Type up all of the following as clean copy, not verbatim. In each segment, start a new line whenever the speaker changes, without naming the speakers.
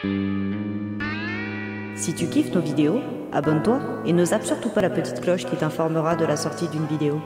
Si tu kiffes nos vidéos, abonne-toi et ne zappe surtout pas la petite cloche qui t'informera de la sortie d'une vidéo.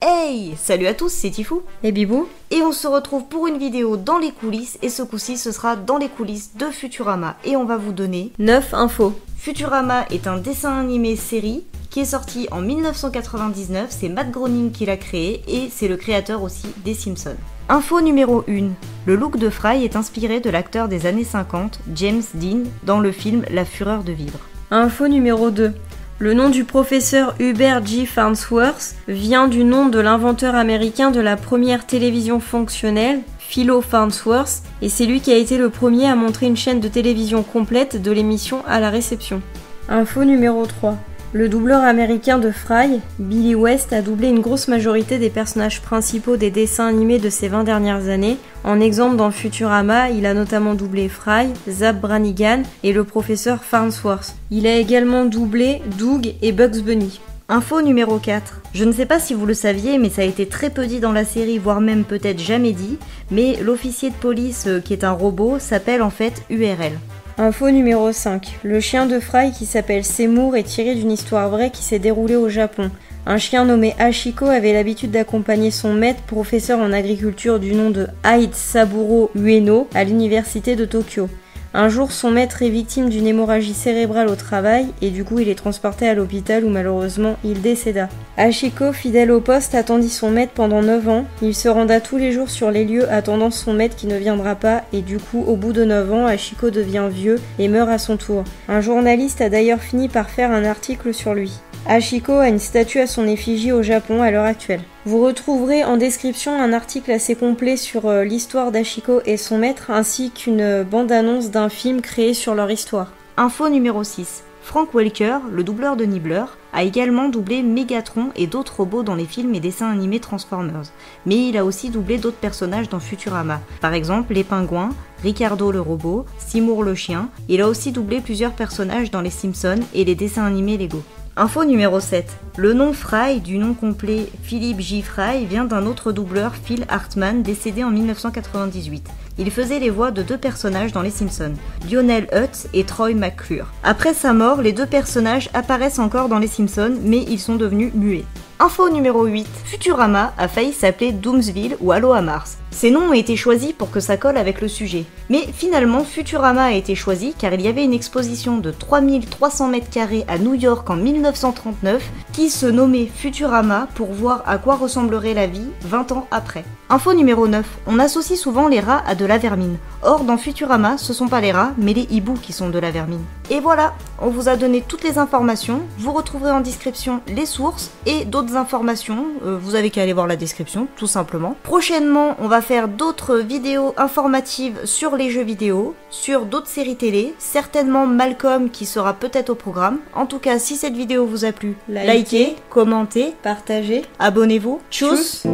Hey! Salut à tous, c'est Tifou
et Bibou,
et on se retrouve pour une vidéo dans les coulisses, et ce coup-ci ce sera dans les coulisses de Futurama, et on va vous donner
9 infos.
Futurama est un dessin animé série qui est sorti en 1999, c'est Matt Groening qui l'a créé, et c'est le créateur aussi des Simpsons. Info numéro 1. Le look de Fry est inspiré de l'acteur des années 50, James Dean, dans le film La Fureur de vivre.
Info numéro 2. Le nom du professeur Hubert G. Farnsworth vient du nom de l'inventeur américain de la première télévision fonctionnelle, Philo Farnsworth, et c'est lui qui a été le premier à montrer une chaîne de télévision complète de l'émission à la réception. Info numéro 3. Le doubleur américain de Fry, Billy West, a doublé une grosse majorité des personnages principaux des dessins animés de ces 20 dernières années. En exemple, dans Futurama, il a notamment doublé Fry, Zap Brannigan et le professeur Farnsworth. Il a également doublé Doug et Bugs Bunny.
Info numéro 4. Je ne sais pas si vous le saviez, mais ça a été très peu dit dans la série, voire même peut-être jamais dit, mais l'officier de police qui est un robot s'appelle en fait URL.
Info numéro 5. Le chien de Fry qui s'appelle Seymour est tiré d'une histoire vraie qui s'est déroulée au Japon. Un chien nommé Hachiko avait l'habitude d'accompagner son maître, professeur en agriculture du nom de Hyde Saburo Ueno, à l'université de Tokyo. Un jour, son maître est victime d'une hémorragie cérébrale au travail et du coup il est transporté à l'hôpital où malheureusement il décéda. Hachiko, fidèle au poste, attendit son maître pendant 9 ans. Il se renda tous les jours sur les lieux attendant son maître qui ne viendra pas et du coup au bout de 9 ans, Hachiko devient vieux et meurt à son tour. Un journaliste a d'ailleurs fini par faire un article sur lui. Hachiko a une statue à son effigie au Japon à l'heure actuelle. Vous retrouverez en description un article assez complet sur l'histoire d'Hachiko et son maître, ainsi qu'une bande-annonce d'un film créé sur leur histoire.
Info numéro 6. Frank Welker, le doubleur de Nibbler, a également doublé Megatron et d'autres robots dans les films et dessins animés Transformers. Mais il a aussi doublé d'autres personnages dans Futurama. Par exemple, les pingouins, Ricardo le robot, Seymour le chien. Il a aussi doublé plusieurs personnages dans les Simpsons et les dessins animés Lego. Info numéro 7. Le nom Fry, du nom complet Philip J. Fry, vient d'un autre doubleur, Phil Hartman, décédé en 1998. Il faisait les voix de deux personnages dans Les Simpsons, Lionel Hutz et Troy McClure. Après sa mort, les deux personnages apparaissent encore dans Les Simpsons, mais ils sont devenus muets. Info numéro 8. Futurama a failli s'appeler Doomsville ou Aloha Mars. Ces noms ont été choisis pour que ça colle avec le sujet. Mais finalement, Futurama a été choisi car il y avait une exposition de 3300 m² à New York en 1939 qui se nommait Futurama pour voir à quoi ressemblerait la vie 20 ans après. Info numéro 9. On associe souvent les rats à de la vermine. Or, dans Futurama, ce sont pas les rats, mais les hiboux qui sont de la vermine. Et voilà, on vous a donné toutes les informations. Vous retrouverez en description les sources et d'autres informations. Vous avez qu'à aller voir la description, tout simplement. Prochainement, on va faire d'autres vidéos informatives sur les jeux vidéo, sur d'autres séries télé, certainement Malcolm qui sera peut-être au programme. En tout cas, si cette vidéo vous a plu, likez, commentez,
partagez,
abonnez-vous. Tchuss!